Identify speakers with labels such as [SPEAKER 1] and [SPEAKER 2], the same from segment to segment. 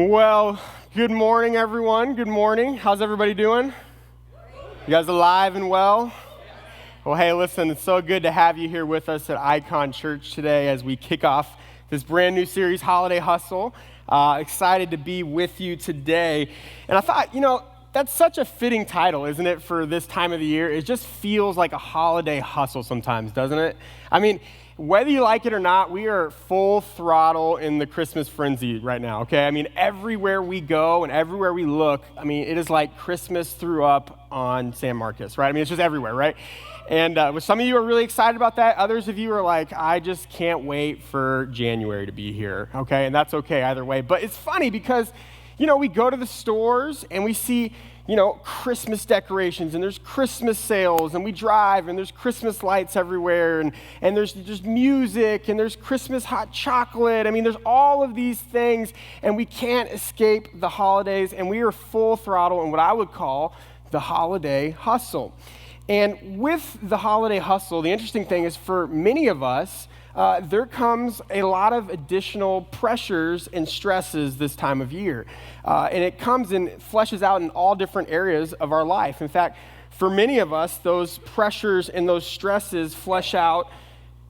[SPEAKER 1] Well, good morning, everyone. Good morning. How's everybody doing? You guys alive and well? Well, hey, listen, it's so good to have you here with us at Icon Church today as we kick off this brand new series, Holiday Hustle. Excited to be with you today. And I thought, that's such a fitting title, isn't it, for this time of the year? It just feels like a holiday hustle sometimes, doesn't it? I mean, whether you like it or not, we are full throttle in the Christmas frenzy right now, okay? I mean, everywhere we go and everywhere we look, it is like Christmas threw up on San Marcos, right? It's just everywhere, right? And some of you are really excited about that. Others of you are like, I just can't wait for January to be here, okay? And that's okay either way. But it's funny because, we go to the stores and we see Christmas decorations, and there's Christmas sales, and we drive, and there's Christmas lights everywhere, and there's music, and there's Christmas hot chocolate. There's all of these things, and we can't escape the holidays, and we are full throttle in what I would call the holiday hustle. And with the holiday hustle, the interesting thing is for many of us, there comes a lot of additional pressures and stresses this time of year. And it comes and fleshes out in all different areas of our life. In fact, for many of us, those pressures and those stresses flesh out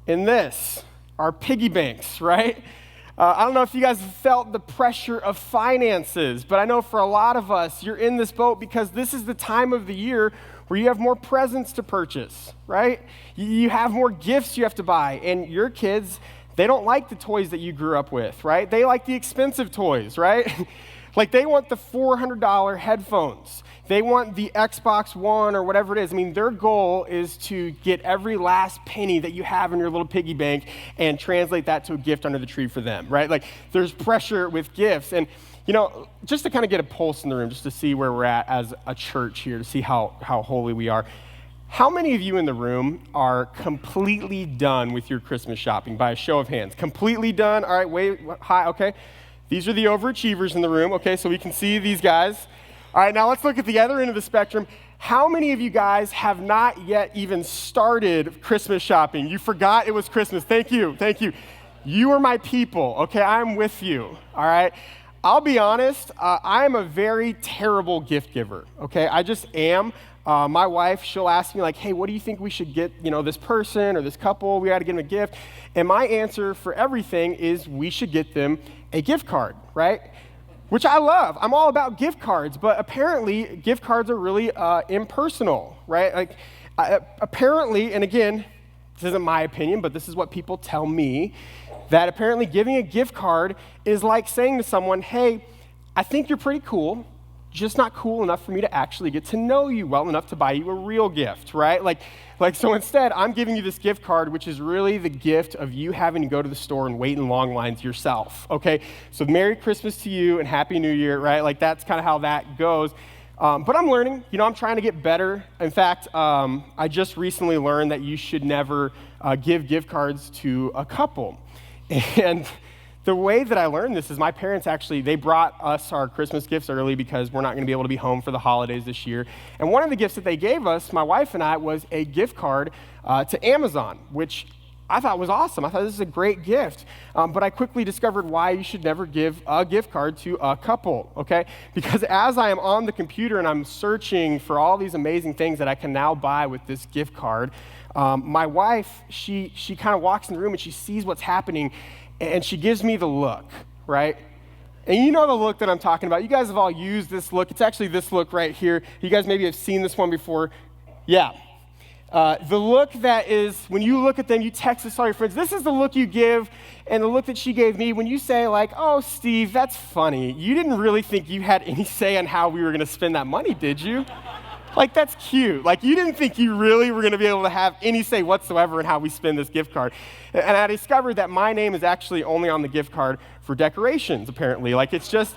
[SPEAKER 1] in this, our piggy banks, right? I don't know if you guys have felt the pressure of finances, but I know for a lot of us, you're in this boat because this is the time of the year where you have more presents to purchase, right? You have more gifts you have to buy, and your kids, they don't like the toys that you grew up with, right? They like the expensive toys, right? Like they want the $400 headphones. They want the Xbox One or whatever it is. Their goal is to get every last penny that you have in your little piggy bank and translate that to a gift under the tree for them, right? Like there's pressure with gifts. And just to kind of get a pulse in the room, just to see where we're at as a church here, to see how holy we are. How many of you in the room are completely done with your Christmas shopping by a show of hands? Completely done? All right, wait, hi, okay. These are the overachievers in the room, okay, so we can see these guys. All right, now let's look at the other end of the spectrum. How many of you guys have not yet even started Christmas shopping? You forgot it was Christmas. Thank you. You are my people, okay? I'm with you, all right? I'll be honest, I am a very terrible gift giver, okay? I just am. My wife, she'll ask me like, hey, what do you think we should get, this person or this couple? We got to get them a gift. And my answer for everything is we should get them a gift card, right? Which I love. I'm all about gift cards, but apparently gift cards are really impersonal, right? Like apparently, and again, this isn't my opinion, but this is what people tell me, that apparently giving a gift card is like saying to someone, hey, I think you're pretty cool, just not cool enough for me to actually get to know you well enough to buy you a real gift, right? Like so instead, I'm giving you this gift card, which is really the gift of you having to go to the store and wait in long lines yourself, okay? So Merry Christmas to you and Happy New Year, right? Like that's kind of how that goes. But I'm learning, I'm trying to get better. In fact, I just recently learned that you should never give gift cards to a couple. And the way that I learned this is my parents they brought us our Christmas gifts early because we're not going to be able to be home for the holidays this year. And one of the gifts that they gave us, my wife and I, was a gift card to Amazon, which I thought was awesome. I thought this is a great gift. But I quickly discovered why you should never give a gift card to a couple, okay? Because as I am on the computer and I'm searching for all these amazing things that I can now buy with this gift card, my wife, she kind of walks in the room and she sees what's happening and she gives me the look, right? And you know the look that I'm talking about. You guys have all used this look. It's actually this look right here. You guys maybe have seen this one before. Yeah. The look that is, when you look at them, you text this to all your friends. This is the look you give, and the look that she gave me when you say like, oh, Steve, that's funny. You didn't really think you had any say on how we were going to spend that money, did you? Like, that's cute. Like, you didn't think you really were going to be able to have any say whatsoever in how we spend this gift card. And I discovered that my name is actually only on the gift card for decorations, apparently. Like, it's just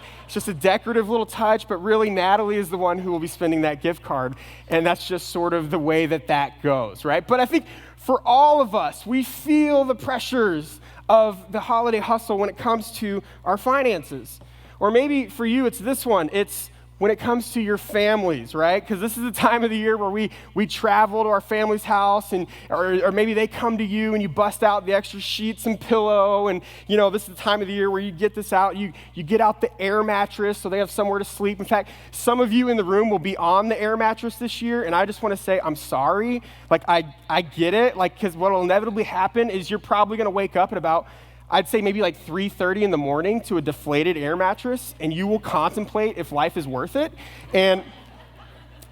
[SPEAKER 1] a decorative little touch, but really Natalie is the one who will be spending that gift card. And that's just sort of the way that goes, right? But I think for all of us, we feel the pressures of the holiday hustle when it comes to our finances. Or maybe for you, it's this one. It's when it comes to your families, right? Because this is the time of the year where we travel to our family's house, and or maybe they come to you and you bust out the extra sheets and pillow, and this is the time of the year where you get this out. You get out the air mattress so they have somewhere to sleep. In fact, some of you in the room will be on the air mattress this year, and I just want to say I'm sorry. Like I get it, because what will inevitably happen is you're probably going to wake up at about, I'd say maybe like 3:30 in the morning to a deflated air mattress, and you will contemplate if life is worth it. And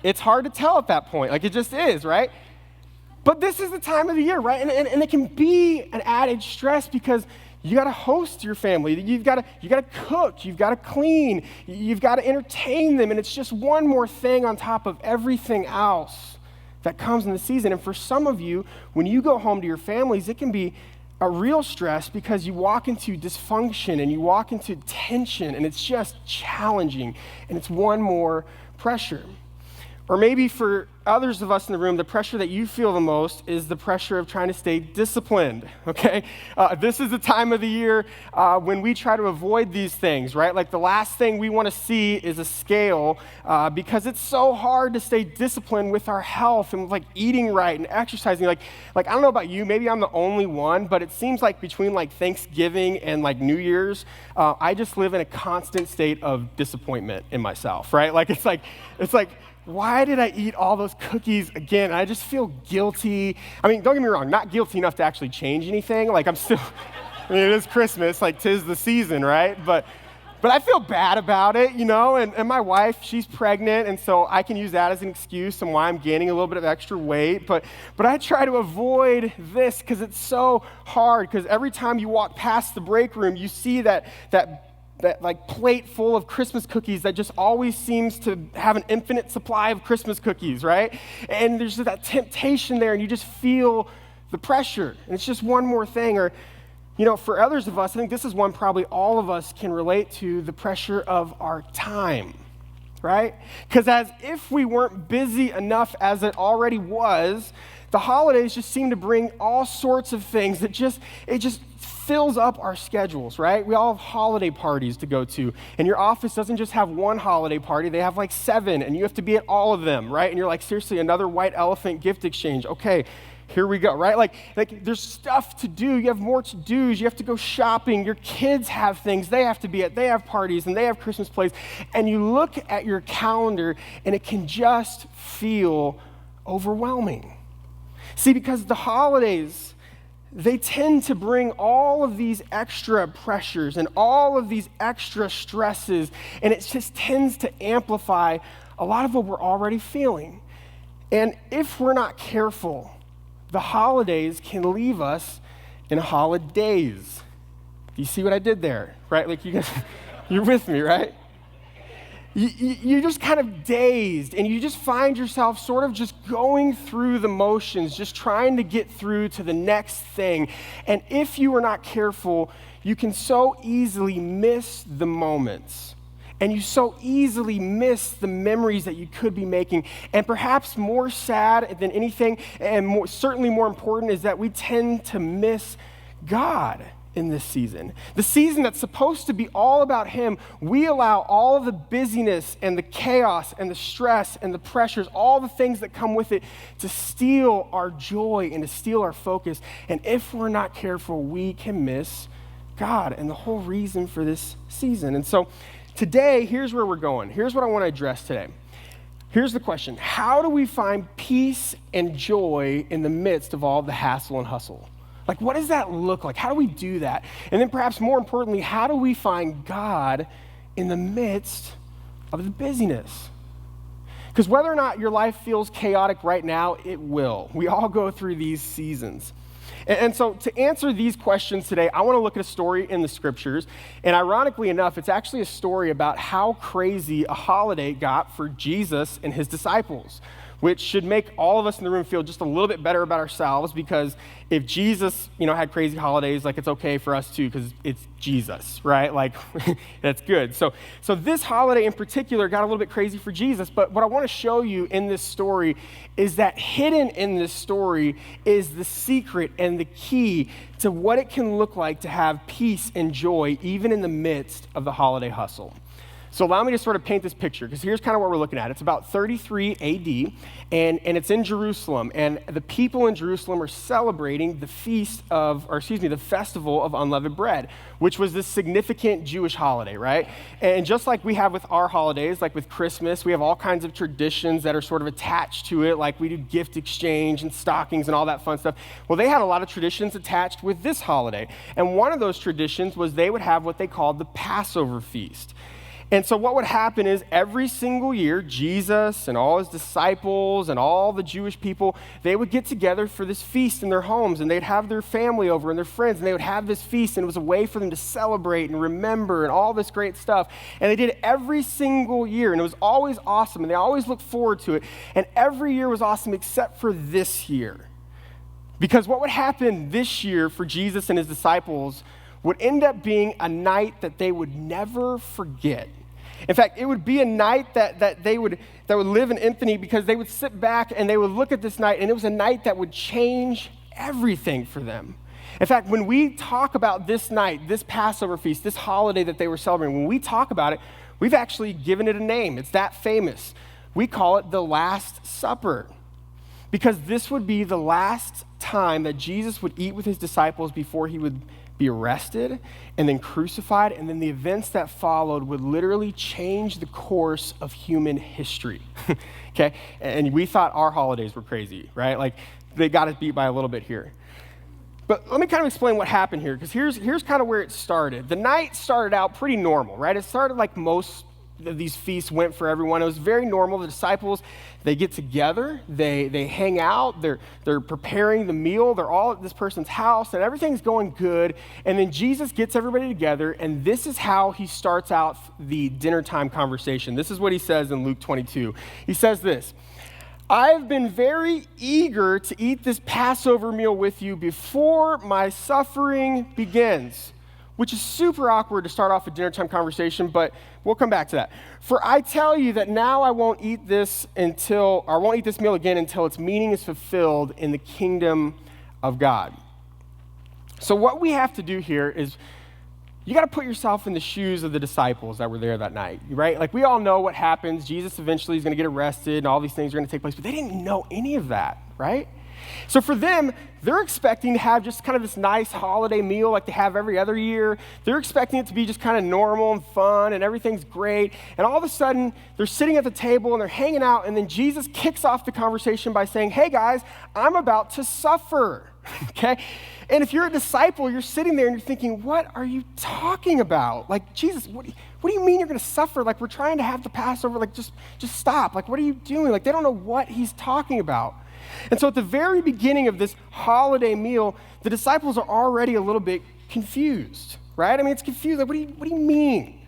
[SPEAKER 1] it's hard to tell at that point. Like, it just is, right? But this is the time of the year, right? And it can be an added stress because you got to host your family. You got to cook. You've got to clean. You've got to entertain them. And it's just one more thing on top of everything else that comes in the season. And for some of you, when you go home to your families, it can be a real stress because you walk into dysfunction and you walk into tension, and it's just challenging, and it's one more pressure. Or maybe for others of us in the room, the pressure that you feel the most is the pressure of trying to stay disciplined, okay? This is the time of the year when we try to avoid these things, right? Like, the last thing we want to see is a scale because it's so hard to stay disciplined with our health and with, eating right and exercising. Like I don't know about you, maybe I'm the only one, but it seems like between Thanksgiving and New Year's, I just live in a constant state of disappointment in myself, right? It's like, why did I eat all those cookies again? I just feel guilty. I mean, don't get me wrong, not guilty enough to actually change anything. I'm still, it is Christmas, 'tis the season, right? But I feel bad about it, and my wife, she's pregnant, and so I can use that as an excuse and why I'm gaining a little bit of extra weight. But I try to avoid this because it's so hard, because every time you walk past the break room, you see that plate full of Christmas cookies that just always seems to have an infinite supply of Christmas cookies, right? And there's that temptation there, and you just feel the pressure. And it's just one more thing. Or, for others of us, I think this is one probably all of us can relate to, the pressure of our time, right? Because as if we weren't busy enough as it already was, the holidays just seem to bring all sorts of things that just fills up our schedules, right? We all have holiday parties to go to, and your office doesn't just have one holiday party, they have 7, and you have to be at all of them, right? And you're seriously, another white elephant gift exchange. Okay, here we go, right? There's stuff to do. You have more to-dos. You have to go shopping. Your kids have things they have to be at. They have parties, and they have Christmas plays. And you look at your calendar, and it can just feel overwhelming. See, because the holidays, they tend to bring all of these extra pressures and all of these extra stresses, and it just tends to amplify a lot of what we're already feeling. And if we're not careful, the holidays can leave us in holidays. Do you see what I did there? Right? You guys, you're with me, right? You're just kind of dazed, and you just find yourself sort of just going through the motions, just trying to get through to the next thing. And if you are not careful, you can so easily miss the moments, and you so easily miss the memories that you could be making. And perhaps more sad than anything, and certainly more important, is that we tend to miss God in this season. The season that's supposed to be all about Him, we allow all of the busyness and the chaos and the stress and the pressures, all the things that come with it, to steal our joy and to steal our focus. And if we're not careful, we can miss God and the whole reason for this season. And so today, here's where we're going. Here's what I want to address today. Here's the question: how do we find peace and joy in the midst of all the hassle and hustle? What does that look like? How do we do that? And then perhaps more importantly, how do we find God in the midst of the busyness? Because whether or not your life feels chaotic right now, it will. We all go through these seasons. And so to answer these questions today, I want to look at a story in the scriptures. And ironically enough, it's actually a story about how crazy a holiday got for Jesus and his disciples, which should make all of us in the room feel just a little bit better about ourselves, because if Jesus, had crazy holidays, it's okay for us too, because it's Jesus, right? That's good. So this holiday in particular got a little bit crazy for Jesus, but what I want to show you in this story is that hidden in this story is the secret and the key to what it can look like to have peace and joy even in the midst of the holiday hustle. So allow me to sort of paint this picture, because here's kind of what we're looking at. It's about 33 AD, and it's in Jerusalem, and the people in Jerusalem are celebrating the the festival of unleavened bread, which was this significant Jewish holiday, right? And just like we have with our holidays, like with Christmas, we have all kinds of traditions that are sort of attached to it, like we do gift exchange and stockings and all that fun stuff. Well, they had a lot of traditions attached with this holiday, and one of those traditions was they would have what they called the Passover feast. And so what would happen is every single year, Jesus and all his disciples and all the Jewish people, they would get together for this feast in their homes, and they'd have their family over and their friends, and they would have this feast, and it was a way for them to celebrate and remember and all this great stuff. And they did it every single year, and it was always awesome, and they always looked forward to it. And every year was awesome except for this year. Because what would happen this year for Jesus and his disciples would end up being a night that they would never forget. In fact, it would be a night that would live in infamy, because they would sit back and they would look at this night, and it was a night that would change everything for them. In fact, when we talk about this night, this Passover feast, this holiday that they were celebrating, when we talk about it, we've actually given it a name. It's that famous. We call it the Last Supper, because this would be the last time that Jesus would eat with his disciples before he would be arrested and then crucified, and then the events that followed would literally change the course of human history. Okay? And we thought our holidays were crazy, right? Like, they got us beat by a little bit here. But let me kind of explain what happened here, because here's kind of where it started. The night started out pretty normal, right? It started like most of these feasts went for everyone. It was very normal. The disciples, they get together, they hang out, they're preparing the meal, they're all at this person's house, and everything's going good. And then Jesus gets everybody together, and this is how he starts out the dinner time conversation. This is what he says in Luke 22. He says this: "I've been very eager to eat this Passover meal with you before my suffering begins." Which is super awkward to start off a dinner time conversation, but we'll come back to that. "For I tell you that now I won't eat this meal again until its meaning is fulfilled in the kingdom of God." So what we have to do here is, you got to put yourself in the shoes of the disciples that were there that night, right? Like, we all know what happens. Jesus eventually is going to get arrested, and all these things are going to take place, but they didn't know any of that, right? So for them, they're expecting to have just kind of this nice holiday meal like they have every other year. They're expecting it to be just kind of normal and fun, and everything's great. And all of a sudden, they're sitting at the table and they're hanging out, and then Jesus kicks off the conversation by saying, "Hey guys, I'm about to suffer." Okay? And if you're a disciple, you're sitting there and you're thinking, what are you talking about? Like, Jesus, what do you mean you're going to suffer? Like, we're trying to have the Passover. Like, just stop. Like, what are you doing? Like, they don't know what he's talking about. And so at the very beginning of this holiday meal, the disciples are already a little bit confused, right? I mean, it's confused. Like, what do you mean?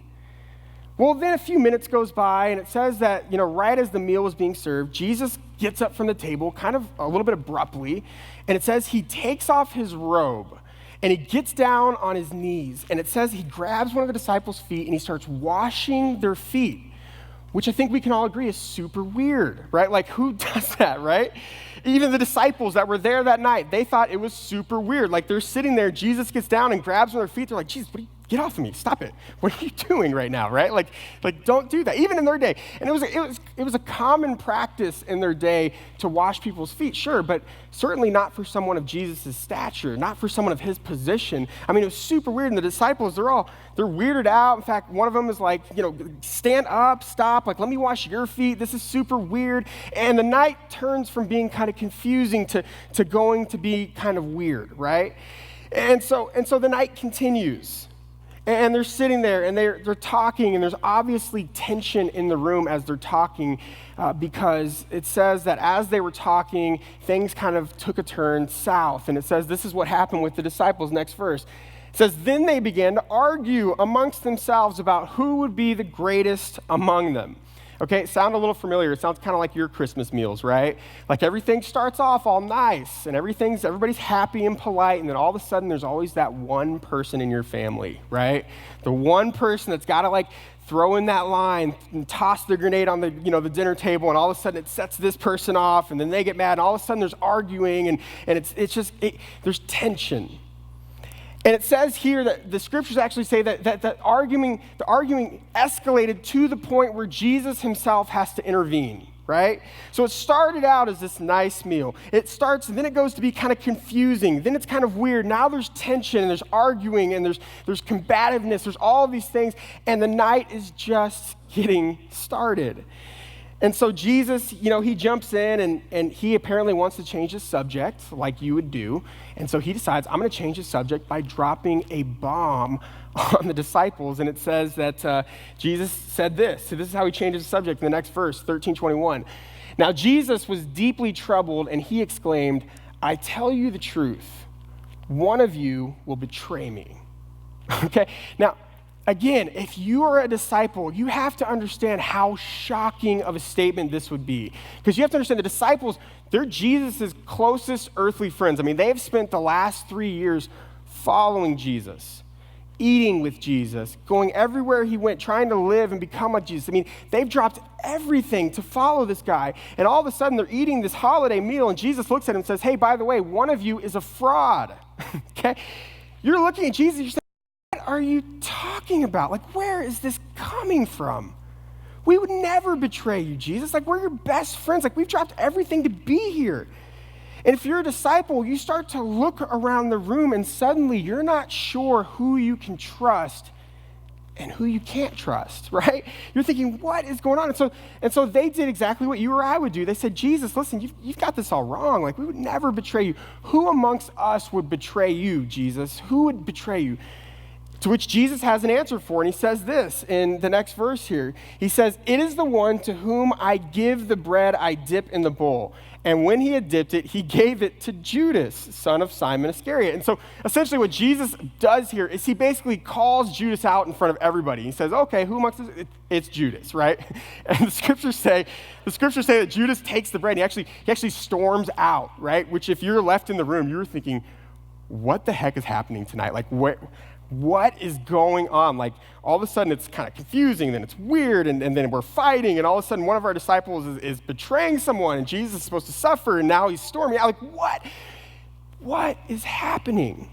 [SPEAKER 1] Well, then a few minutes goes by, and it says that, right as the meal was being served, Jesus gets up from the table kind of a little bit abruptly, and it says he takes off his robe, and he gets down on his knees, and it says he grabs one of the disciples' feet, and he starts washing their feet, which I think we can all agree is super weird, right? Like, who does that, right? Even the disciples that were there that night, they thought it was super weird. Like, they're sitting there, Jesus gets down and grabs one of their feet. They're like, Jesus, get off of me, stop it. What are you doing right now, right? Like don't do that, even in their day. And it was a common practice in their day to wash people's feet, sure, but certainly not for someone of Jesus' stature, not for someone of his position. I mean, it was super weird, and the disciples, they're weirded out. In fact, one of them is like, stand up, stop, like, let me wash your feet. This is super weird. And the night turns from being kind of confusing to going to be kind of weird, right? And so the night continues. And they're sitting there, and they're talking, and there's obviously tension in the room as they're talking, because it says that as they were talking, things kind of took a turn south. And it says this is what happened with the disciples, next verse. It says, "Then they began to argue amongst themselves about who would be the greatest among them." Okay, sound a little familiar. It sounds kind of like your Christmas meals, right? Like, everything starts off all nice, and everybody's happy and polite, and then all of a sudden there's always that one person in your family, right? The one person that's got to, like, throw in that line and toss the grenade on the dinner table, and all of a sudden it sets this person off, and then they get mad, and all of a sudden there's arguing, and there's tension. And it says here that the scriptures actually say that the arguing escalated to the point where Jesus himself has to intervene, right? So it started out as this nice meal. It starts, and then it goes to be kind of confusing. Then it's kind of weird. Now there's tension, and there's arguing, and there's combativeness. There's all of these things, and the night is just getting started. And so Jesus, he jumps in and he apparently wants to change his subject like you would do. And so he decides, I'm going to change his subject by dropping a bomb on the disciples. And it says that Jesus said this. So this is how he changes the subject in the next verse, 13:21. Now Jesus was deeply troubled and he exclaimed, I tell you the truth, one of you will betray me. Okay, now, again, if you are a disciple, you have to understand how shocking of a statement this would be. Because you have to understand the disciples, they're Jesus' closest earthly friends. I mean, they've spent the last 3 years following Jesus, eating with Jesus, going everywhere he went, trying to live and become like Jesus. I mean, they've dropped everything to follow this guy. And all of a sudden, they're eating this holiday meal, and Jesus looks at him and says, hey, by the way, one of you is a fraud. Okay? You're looking at Jesus, you're saying, what are you talking about? Like, where is this coming from? We would never betray you, Jesus. Like, we're your best friends. Like, we've dropped everything to be here. And if you're a disciple, you start to look around the room and suddenly you're not sure who you can trust and who you can't trust, right? You're thinking, what is going on? And so they did exactly what you or I would do. They said, Jesus, listen, you've got this all wrong. Like, we would never betray you. Who amongst us would betray you, Jesus? Who would betray you? To which Jesus has an answer for, and he says this in the next verse here. He says, it is the one to whom I give the bread I dip in the bowl. And when he had dipped it, he gave it to Judas, son of Simon Iscariot. And so essentially what Jesus does here is he basically calls Judas out in front of everybody. He says, okay, who amongst us? It's Judas, right? And the scriptures say that Judas takes the bread. He actually storms out, right? Which if you're left in the room, you're thinking, what the heck is happening tonight? Like, what is going on? Like, all of a sudden it's kind of confusing, then it's weird, and then we're fighting, and all of a sudden one of our disciples is betraying someone, and Jesus is supposed to suffer, and now he's storming out. Like, what is happening?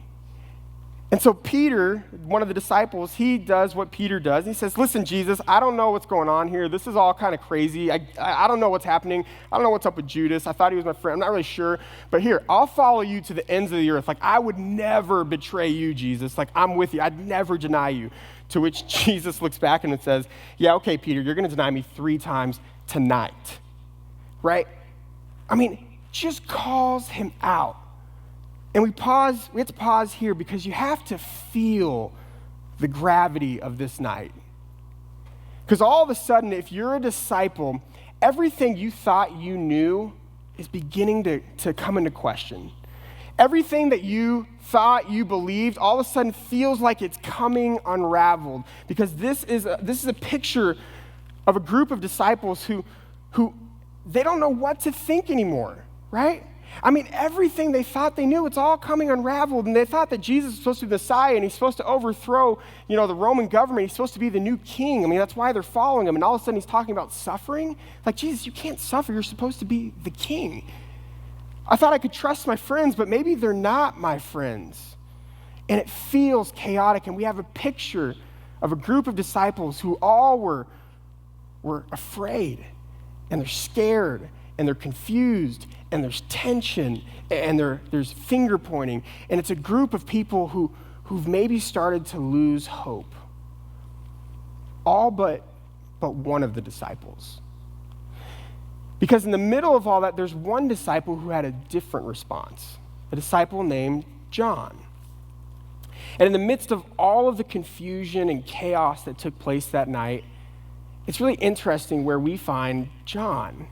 [SPEAKER 1] And so Peter, one of the disciples, he does what Peter does. He says, listen, Jesus, I don't know what's going on here. This is all kind of crazy. I don't know what's happening. I don't know what's up with Judas. I thought he was my friend. I'm not really sure. But here, I'll follow you to the ends of the earth. Like, I would never betray you, Jesus. Like, I'm with you. I'd never deny you. To which Jesus looks back and it says, yeah, okay, Peter, you're going to deny me 3 times tonight. Right? I mean, just calls him out. And we have to pause here because you have to feel the gravity of this night. Because all of a sudden, if you're a disciple, everything you thought you knew is beginning to come into question. Everything that you thought you believed all of a sudden feels like it's coming unraveled. Because this is a picture of a group of disciples who they don't know what to think anymore, right? I mean, everything they thought they knew, it's all coming unraveled. And they thought that Jesus was supposed to be the Messiah and he's supposed to overthrow, the Roman government. He's supposed to be the new king. I mean, that's why they're following him. And all of a sudden he's talking about suffering. Like, Jesus, you can't suffer. You're supposed to be the king. I thought I could trust my friends, but maybe they're not my friends. And it feels chaotic. And we have a picture of a group of disciples who all were afraid and they're scared and they're confused, and there's tension, and there's finger pointing, and it's a group of people who've maybe started to lose hope. All but one of the disciples. Because in the middle of all that, there's one disciple who had a different response, a disciple named John. And in the midst of all of the confusion and chaos that took place that night, it's really interesting where we find John.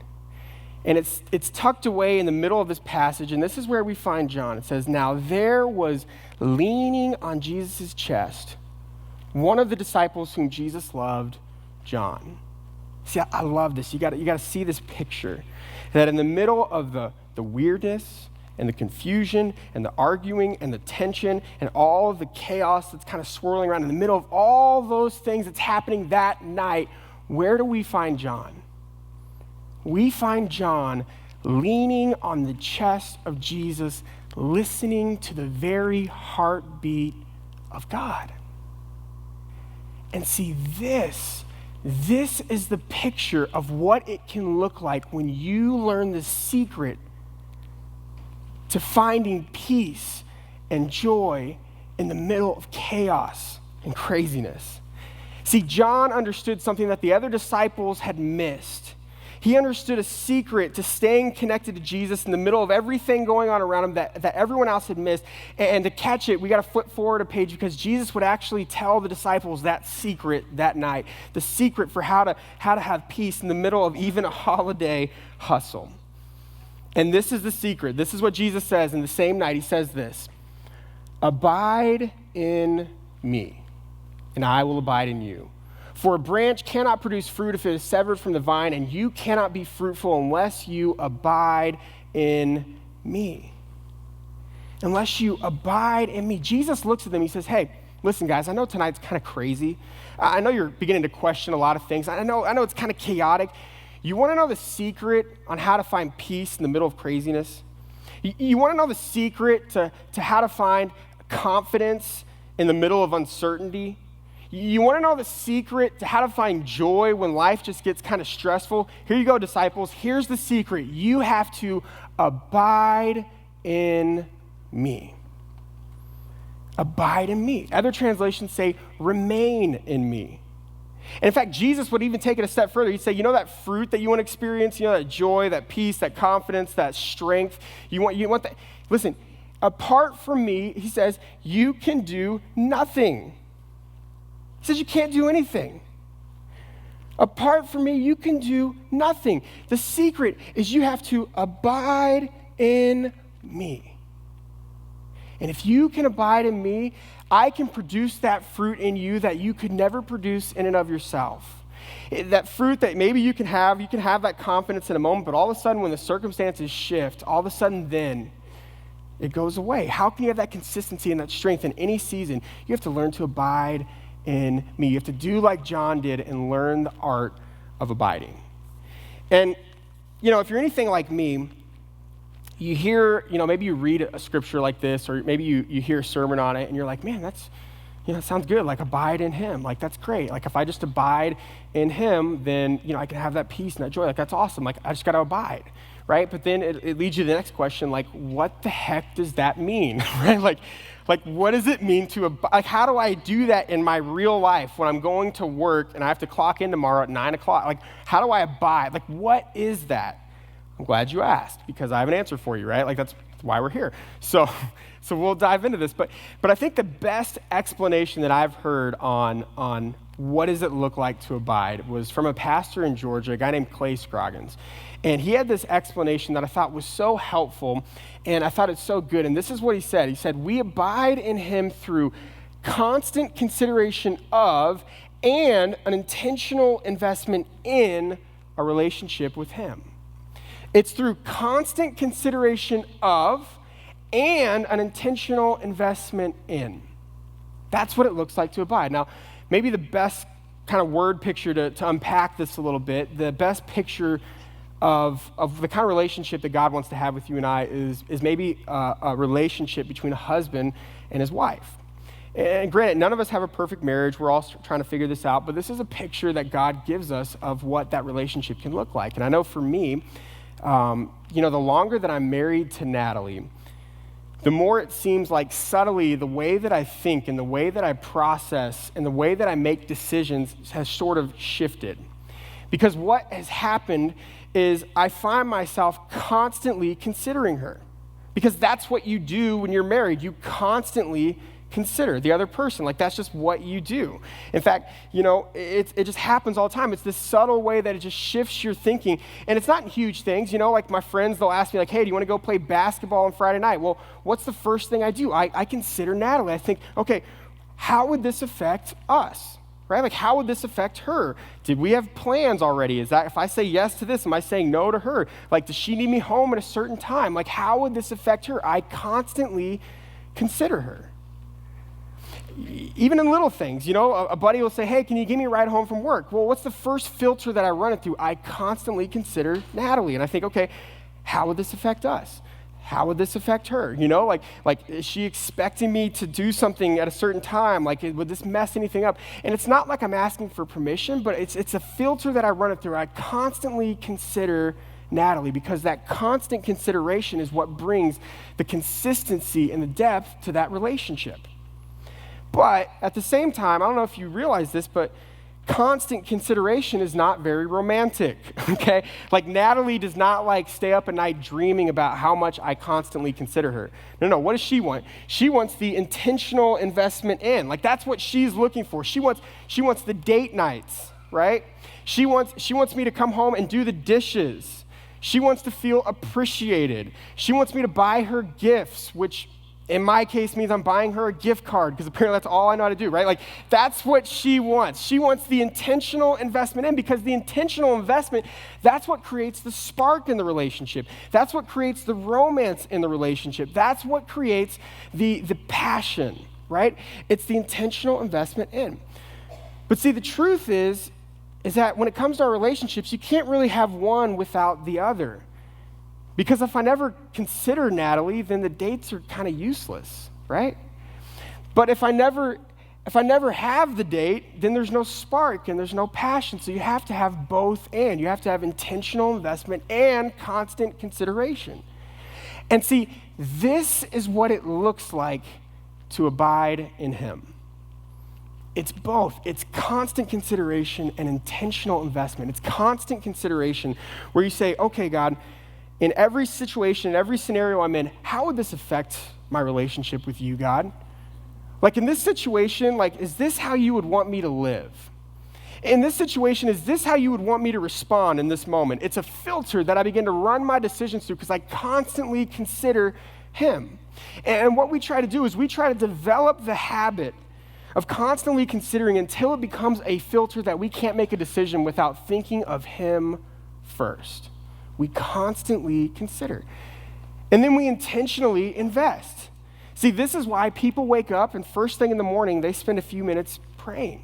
[SPEAKER 1] And it's tucked away in the middle of this passage, and this is where we find John. It says, now there was leaning on Jesus' chest one of the disciples whom Jesus loved, John. See, I love this. You got to see this picture. That in the middle of the weirdness and the confusion and the arguing and the tension and all of the chaos that's kind of swirling around, in the middle of all those things that's happening that night, where do we find John? We find John leaning on the chest of Jesus, listening to the very heartbeat of God. And see, this is the picture of what it can look like when you learn the secret to finding peace and joy in the middle of chaos and craziness. See, John understood something that the other disciples had missed. He understood a secret to staying connected to Jesus in the middle of everything going on around him that everyone else had missed. And to catch it, we got to flip forward a page because Jesus would actually tell the disciples that secret that night, the secret for how to have peace in the middle of even a holiday hustle. And this is the secret. This is what Jesus says in the same night. He says this, "Abide in me, and I will abide in you. For a branch cannot produce fruit if it is severed from the vine, and you cannot be fruitful unless you abide in me." Unless you abide in me. Jesus looks at them, he says, hey, listen guys, I know tonight's kind of crazy. I know you're beginning to question a lot of things. I know it's kind of chaotic. You want to know the secret on how to find peace in the middle of craziness? You want to know the secret to how to find confidence in the middle of uncertainty? You want to know the secret to how to find joy when life just gets kind of stressful? Here you go, disciples. Here's the secret. You have to abide in me. Abide in me. Other translations say, remain in me. And in fact, Jesus would even take it a step further. He'd say, you know that fruit that you want to experience? You know that joy, that peace, that confidence, that strength? You want that? Listen, apart from me, he says, you can do nothing. He says you can't do anything. Apart from me, you can do nothing. The secret is you have to abide in me. And if you can abide in me, I can produce that fruit in you that you could never produce in and of yourself. That fruit that maybe you can have that confidence in a moment, but all of a sudden when the circumstances shift, all of a sudden then it goes away. How can you have that consistency and that strength in any season? You have to learn to abide in me. You have to do like John did and learn the art of abiding. And, if you're anything like me, you hear, maybe you read a scripture like this, or maybe you hear a sermon on it, and you're like, man, that's, it sounds good. Like, abide in him. Like, that's great. Like, if I just abide in him, then, I can have that peace and that joy. Like, that's awesome. Like, I just got to abide, right? But then it leads you to the next question, like, what the heck does that mean, right? Like, what does it mean to abide? Like, how do I do that in my real life when I'm going to work and I have to clock in tomorrow at 9 o'clock? Like, how do I abide? Like, what is that? I'm glad you asked, because I have an answer for you, right? Like, that's why we're here. So we'll dive into this. But I think the best explanation that I've heard on what does it look like to abide was from a pastor in Georgia, a guy named Clay Scroggins. And he had this explanation that I thought was so helpful, and I thought it's so good. And this is what he said. He said, we abide in him through constant consideration of and an intentional investment in a relationship with him. It's through constant consideration of and an intentional investment in. That's what it looks like to abide. Now, maybe the best kind of word picture to unpack this a little bit, the best picture of the kind of relationship that God wants to have with you and I is maybe a relationship between a husband and his wife. And granted, none of us have a perfect marriage. We're all trying to figure this out, but this is a picture that God gives us of what that relationship can look like. And I know for me, the longer that I'm married to Natalie, the more it seems like subtly the way that I think and the way that I process and the way that I make decisions has sort of shifted. Because what has happened is I find myself constantly considering her. Because that's what you do when you're married. You constantly consider the other person. Like, that's just what you do. In fact, it just happens all the time. It's this subtle way that it just shifts your thinking. And it's not in huge things. Like my friends, they'll ask me like, hey, do you want to go play basketball on Friday night? Well, what's the first thing I do? I consider Natalie. I think, okay, how would this affect us? Right? Like, how would this affect her? Did we have plans already? Is that if I say yes to this, am I saying no to her? Like, does she need me home at a certain time? Like, how would this affect her? I constantly consider her. Even in little things, a buddy will say, hey, can you give me a ride home from work? Well, what's the first filter that I run it through? I constantly consider Natalie. And I think, okay, how would this affect us? how would this affect her? You know, like is she expecting me to do something at a certain time? Like, would this mess anything up? And it's not like I'm asking for permission, but it's a filter that I run it through. I constantly consider Natalie, because that constant consideration is what brings the consistency and the depth to that relationship. But at the same time, I don't know if you realize this, but constant consideration is not very romantic, okay? Like, Natalie does not like stay up at night dreaming about how much I constantly consider her. No, what does she want? She wants the intentional investment in. Like, that's what she's looking for. She wants the date nights, right? She wants me to come home and do the dishes. She wants to feel appreciated. She wants me to buy her gifts, which in my case means I'm buying her a gift card, because apparently that's all I know how to do, right? Like, that's what she wants. She wants the intentional investment in, because the intentional investment, that's what creates the spark in the relationship. That's what creates the romance in the relationship. That's what creates the passion, right? It's the intentional investment in. But see, the truth is that when it comes to our relationships, you can't really have one without the other. Because if I never consider Natalie, then the dates are kind of useless, right? But if I never have the date, then there's no spark and there's no passion. So you have to have both and. You have to have intentional investment and constant consideration. And see, this is what it looks like to abide in him. It's both. It's constant consideration and intentional investment. It's constant consideration where you say, okay, God, in every situation, in every scenario I'm in, how would this affect my relationship with you, God? Like, in this situation, like, is this how you would want me to live? In this situation, is this how you would want me to respond in this moment? It's a filter that I begin to run my decisions through, because I constantly consider him. And what we try to do is we try to develop the habit of constantly considering until it becomes a filter that we can't make a decision without thinking of him first. We constantly consider. And then we intentionally invest. See, this is why people wake up and first thing in the morning, they spend a few minutes praying.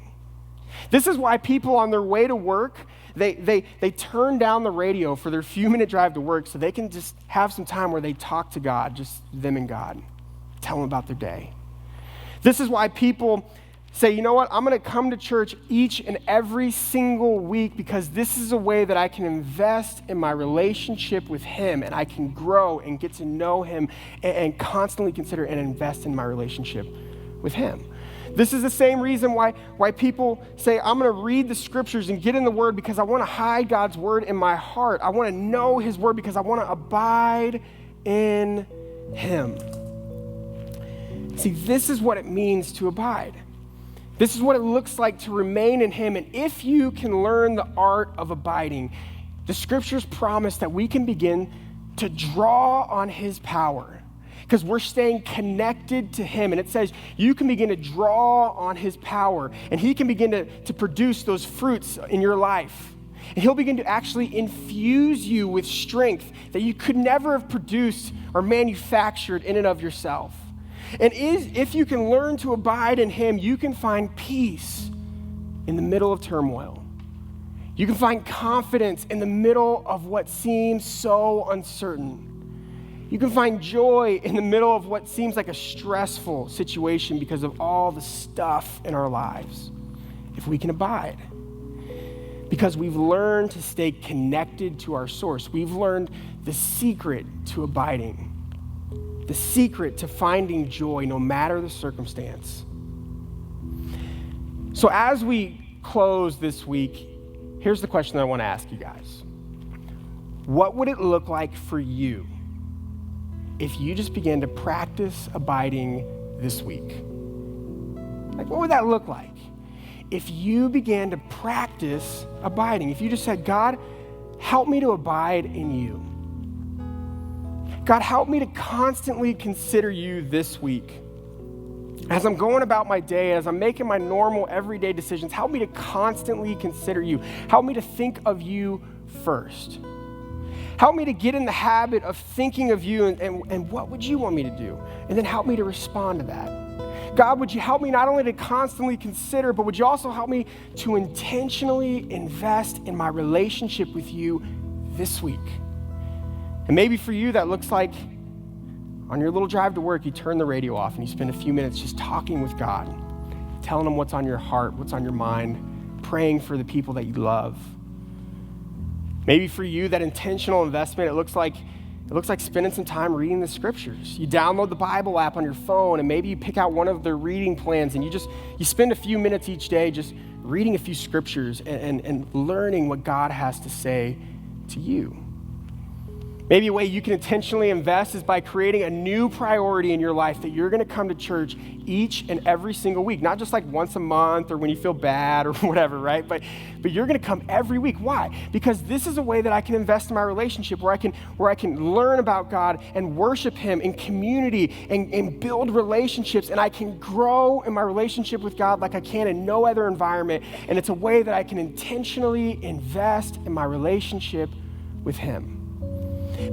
[SPEAKER 1] This is why people on their way to work, they turn down the radio for their few-minute drive to work so they can just have some time where they talk to God, just them and God, tell them about their day. This is why people say, you know what, I'm going to come to church each and every single week, because this is a way that I can invest in my relationship with him, and I can grow and get to know him and constantly consider and invest in my relationship with him. This is the same reason why people say, I'm going to read the scriptures and get in the word, because I want to hide God's word in my heart. I want to know his word because I want to abide in him. See, this is what it means to abide. This is what it looks like to remain in him. And if you can learn the art of abiding, the scriptures promise that we can begin to draw on his power, because we're staying connected to him. And it says you can begin to draw on his power, and he can begin to produce those fruits in your life. And he'll begin to actually infuse you with strength that you could never have produced or manufactured in and of yourself. And if you can learn to abide in him, you can find peace in the middle of turmoil. You can find confidence in the middle of what seems so uncertain. You can find joy in the middle of what seems like a stressful situation because of all the stuff in our lives, if we can abide. Because we've learned to stay connected to our source. We've learned the secret to abiding. The secret to finding joy no matter the circumstance. So as we close this week, here's the question that I want to ask you guys. What would it look like for you if you just began to practice abiding this week? Like, what would that look like? If you began to practice abiding, if you just said, God, help me to abide in you. God, help me to constantly consider you this week. As I'm going about my day, as I'm making my normal everyday decisions, help me to constantly consider you. Help me to think of you first. Help me to get in the habit of thinking of you and what would you want me to do? And then help me to respond to that. God, would you help me not only to constantly consider, but would you also help me to intentionally invest in my relationship with you this week? And maybe for you, that looks like On your little drive to work, you turn the radio off and you spend a few minutes just talking with God, telling him what's on your heart, what's on your mind, praying for the people that you love. Maybe for you, that intentional investment, it looks like spending some time reading the scriptures. You download the Bible app on your phone, and maybe you pick out one of the reading plans, and you spend a few minutes each day just reading a few scriptures and learning what God has to say to you. Maybe a way you can intentionally invest is by creating a new priority in your life that you're going to come to church each and every single week, not just like once a month or when you feel bad or whatever, right? But you're going to come every week. Why? Because this is a way that I can invest in my relationship, where I can learn about God and worship him in community and build relationships, and I can grow in my relationship with God like I can in no other environment. And it's a way that I can intentionally invest in my relationship with him.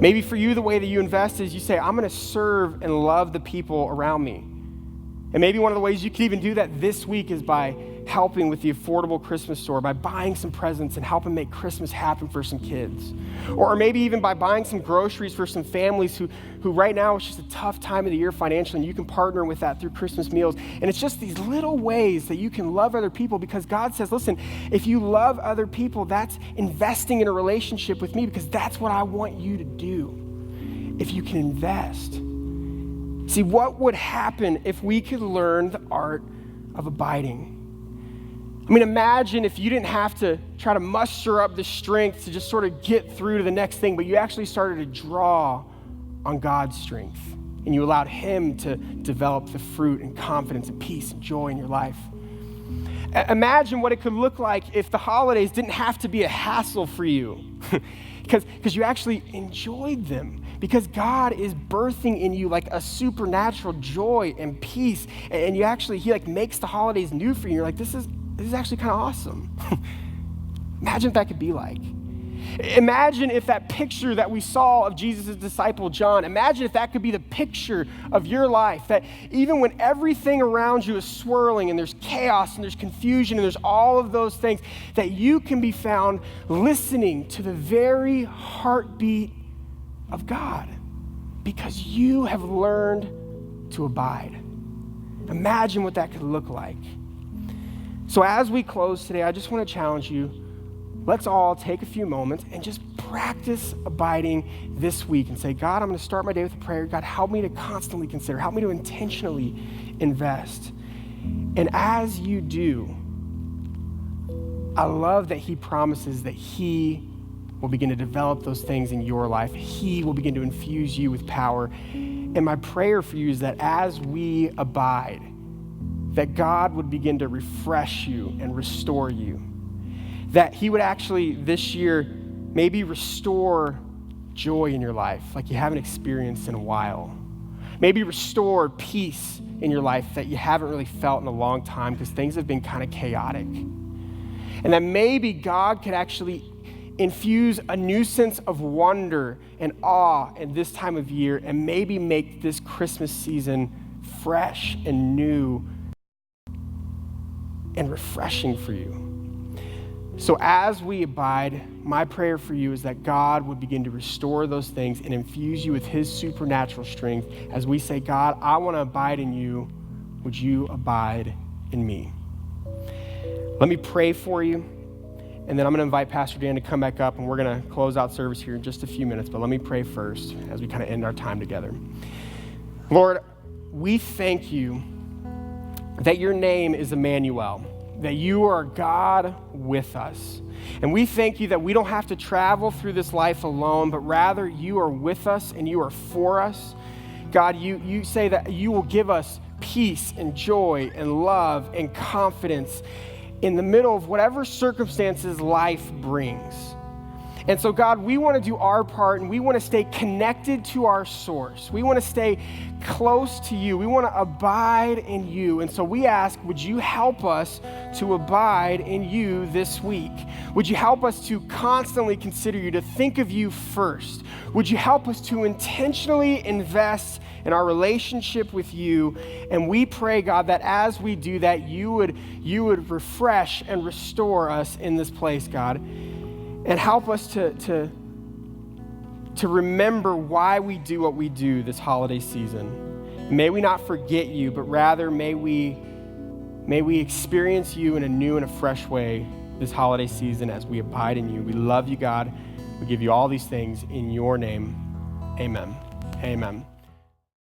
[SPEAKER 1] Maybe for you, the way that you invest is you say, I'm going to serve and love the people around me. And maybe one of the ways you could even do that this week is by helping with the affordable Christmas store, by buying some presents and helping make Christmas happen for some kids. Or maybe even by buying some groceries for some families who right now it's just a tough time of the year financially, and you can partner with that through Christmas meals. And it's just these little ways that you can love other people, because God says, listen, if you love other people, that's investing in a relationship with me, because that's what I want you to do if you can invest. See, what would happen if we could learn the art of abiding? I mean, imagine if you didn't have to try to muster up the strength to just sort of get through to the next thing, but you actually started to draw on God's strength, and you allowed him to develop the fruit and confidence and peace and joy in your life. Imagine what it could look like if the holidays didn't have to be a hassle for you, because you actually enjoyed them, because God is birthing in you like a supernatural joy and peace, and he like makes the holidays new for you. You're like, this is actually kind of awesome. Imagine if that could be like. Imagine if that picture that we saw of Jesus' disciple John, imagine if that could be the picture of your life, that even when everything around you is swirling and there's chaos and there's confusion and there's all of those things, that you can be found listening to the very heartbeat of God, because you have learned to abide. Imagine what that could look like. So as we close today, I just want to challenge you, let's all take a few moments and just practice abiding this week and say, God, I'm going to start my day with a prayer. God, help me to constantly consider, help me to intentionally invest. And as you do, I love that he promises that he will begin to develop those things in your life. He will begin to infuse you with power. And my prayer for you is that as we abide, that God would begin to refresh you and restore you. That he would actually this year maybe restore joy in your life like you haven't experienced in a while. Maybe restore peace in your life that you haven't really felt in a long time because things have been kind of chaotic. And that maybe God could actually infuse a new sense of wonder and awe in this time of year, and maybe make this Christmas season fresh and new and refreshing for you. So as we abide, my prayer for you is that God would begin to restore those things and infuse you with his supernatural strength as we say, God, I want to abide in you. Would you abide in me? Let me pray for you, and then I'm going to invite Pastor Dan to come back up, and we're going to close out service here in just a few minutes, but let me pray first as we kind of end our time together. Lord, we thank you that your name is Emmanuel, that you are God with us. And we thank you that we don't have to travel through this life alone, but rather you are with us and you are for us. God, you say that you will give us peace and joy and love and confidence in the middle of whatever circumstances life brings. And so, God, we want to do our part, and we want to stay connected to our source. We want to stay close to you. We want to abide in you. And so we ask, would you help us to abide in you this week? Would you help us to constantly consider you, to think of you first? Would you help us to intentionally invest in our relationship with you? And we pray, God, that as we do that, you would refresh and restore us in this place, God. And help us to to remember why we do what we do this holiday season. May we not forget you, but rather may we experience you in a new and a fresh way this holiday season as we abide in you. We love you, God. We give you all these things in your name. Amen. Amen.